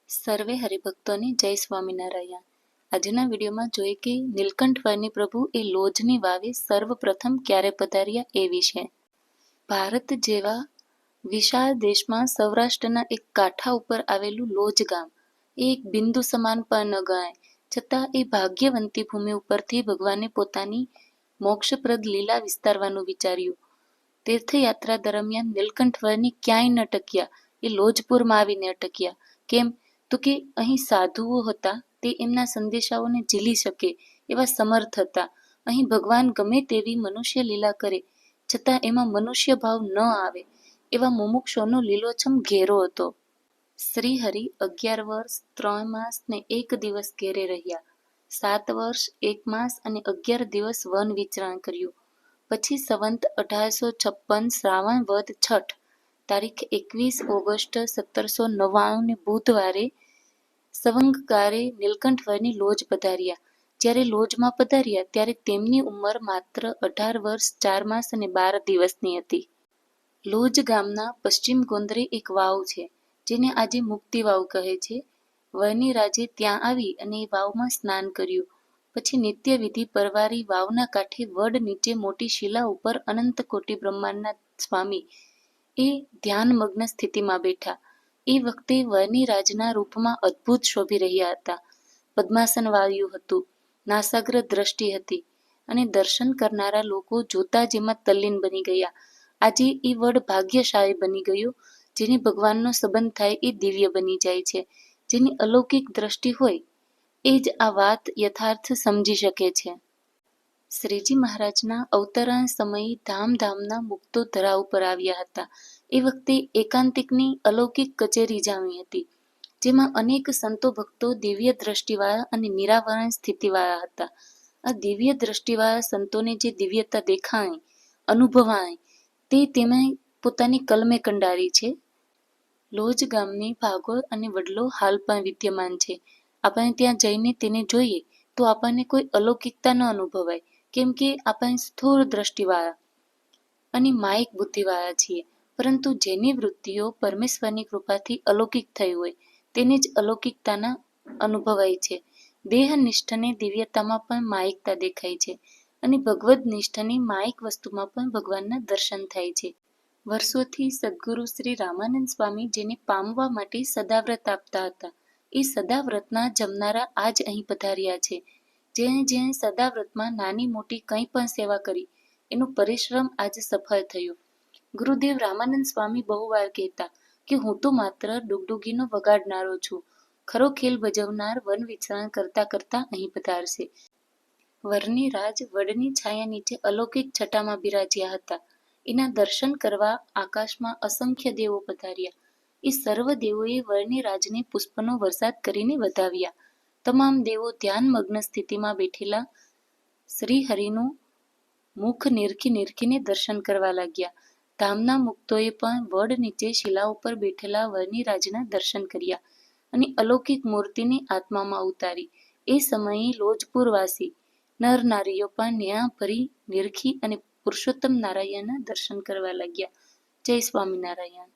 સર્વે હરિભક્તોને જય સ્વામિનારાયણ. આજના વિડીયોમાં જોઈએ કે નીલકંઠ વર્ણી પ્રભુ એ લોજની વાવે સર્વપ્રથમ ક્યારે પધાર્યા એ વિશે. ભારત જેવા વિશાળ દેશમાં સૌરાષ્ટ્રના એક કાંઠા ઉપર આવેલું લોજ ગામ એ એક બિંદુ સમાન પણ ન ગણાય, છતાં એ ભાગ્યવંતી ભૂમિ ઉપરથી ભગવાને પોતાની મોક્ષપ્રદ લીલા વિસ્તારવાનું વિચાર્યું. તીર્થયાત્રા દરમિયાન નીલકંઠ વર્ણી ક્યાંય ન અટક્યા, એ લોજપુરમાં આવીને અટક્યા. કેમ તો કે અહીં સાધુઓ હતા, તે એમના સંદેશાઓને ઝીલી શકે એવા સમર્થ હતા. અહીં ભગવાન ગમે તેવી મનુષ્ય લીલા કરે, છતાં એમાં મનુષ્ય ભાવ ન આવે એવા મુમુક્ષોનો લીલોછમ ઘેરો હતો. શ્રી હરિ 11 વર્ષ 3 માસ ને 1 દિવસ ઘેરે રહ્યા. 7 વર્ષ 1 માસ અને 11 દિવસ વન વિચરણ કર્યું. પછી સંવંત 1856 શ્રાવણ વદ છઠ તારીખ 21 ઓગસ્ટ 1799 ને બુધવારે સવંગકારે નીલકંઠ વર્ણી લોજ પધાર્યા. જ્યારે લોજમાં પધાર્યા ત્યારે તેમની ઉંમર માત્ર 18 વર્ષ 4 માસ અને 12 દિવસની હતી. લોજ ગામના પશ્ચિમ ગોંદરે એક વાવ છે, જેને આજે મુક્તિ વાવ કહે છે. વર્ણી રાજે ત્યાં આવી અને એ વાવમાં સ્નાન કર્યું. પછી નિત્યવિધિ પરવારી વાવના કાંઠે વડ નીચે મોટી શિલા ઉપર અનંત કોટી બ્રહ્માંડના સ્વામી એ ધ્યાનમગ્ન સ્થિતિમાં બેઠા. એ વખતે વર્ણી રાજના રૂપમાં અદ્ભુત શોભી રહ્યા હતા. પદ્માસન વાળ્યું હતું, નાસાગ્ર દ્રષ્ટિ હતી અને દર્શન કરનારા લોકો જોતા જ એમાં તલ્લીન બની ગયા. આજે એ વડ ભાગ્યશાળી બની ગયું. જેને ભગવાનનો સંબંધ થાય એ દિવ્ય બની જાય છે. જેની અલૌકિક દ્રષ્ટિ હોય એ જ આ વાત યથાર્થ સમજી શકે છે. શ્રીજી મહારાજના અવતરણ સમયે ધામધામના મુક્તો ધરા ઉપર આવ્યા હતા. એ વખતે એકાંતિકની અલૌકિક કચેરી જામી હતી, જેમાં અનેક સંતો ભક્તો દિવ્ય દ્રષ્ટિવાળા અને નિરાવરણ સ્થિતિવાળા હતા. આ દિવ્ય દ્રષ્ટિવાળા સંતોને જે દિવ્યતા દેખાણી, અનુભવાણી, તે તેમણે પોતાની કલમે કંડારી છે. લોજ ગામની ભાગોળ અને વડલો હાલ પણ વિદ્યમાન છે. આપણે ત્યાં જઈને તેને જોઈએ તો આપણને કોઈ અલૌકિકતા ન અનુભવાય, કેમ કે આપણે સ્થૂળ દ્રષ્ટિવાળા અને માયિક બુદ્ધિવાળા છીએ. પરંતુ જેની વૃત્તિઓ પરમેશ્વરની કૃપાથી અલૌકિક થઈ હોય તેને જ અલૌકિકતાના અનુભવાય છે. દેહનિષ્ઠને દિવ્યતામાં પણ માયિકતા દેખાય છે અને ભગવદ નિષ્ઠની માયિક વસ્તુમાં પણ ભગવાનના દર્શન થાય છે. વર્ષોથી સદ્ગુરુ શ્રી રામાનંદ સ્વામી જેને પામવા માટે સદાવ્રત આપતા હતા, એ સદાવ્રતના જમનારા આજ અહીં પધાર્યા છે. જેણે જેણે સદાવ્રતમાં નાની મોટી કંઈ પણ સેવા કરી એનો પરિશ્રમ આજે સફળ થયો. ગુરુદેવ રામાનંદ સ્વામી બહુ વાર કહેતા કે હું તો માત્ર ડુગડુગીનો વગાડનારો છું, ખરો ખેલ ભજવનાર વન વિચરણ કરતા કરતા અહીં પધારશે. વર્ણી રાજ વડની છાયા નીચે અલૌકિક છટામાં બિરાજ્યા હતા. એના દર્શન કરવા આકાશમાં અસંખ્ય દેવો પધાર્યા. એ સર્વ દેવોએ વર્ણી રાજને પુષ્પનો વરસાદ કરીને વધાવ્યા. તમામ દેવો ધ્યાનમગ્ન સ્થિતિમાં બેઠેલા શ્રી હરિનું મુખ નિરખીને દર્શન કરવા લાગ્યા. ધામના મુક્તોએ પણ વડ નીચે શિલા ઉપર બેઠેલા વર્ણી રાજના દર્શન કર્યા અને અલૌકિક મૂર્તિને આત્મામાં ઉતારી. એ સમયે લોજપુરવાસી નર નારીઓ પણ નેણા ભરી નિરખી અને પુરુષોત્તમ નારાયણના દર્શન કરવા લાગ્યા. જય સ્વામિનારાયણ.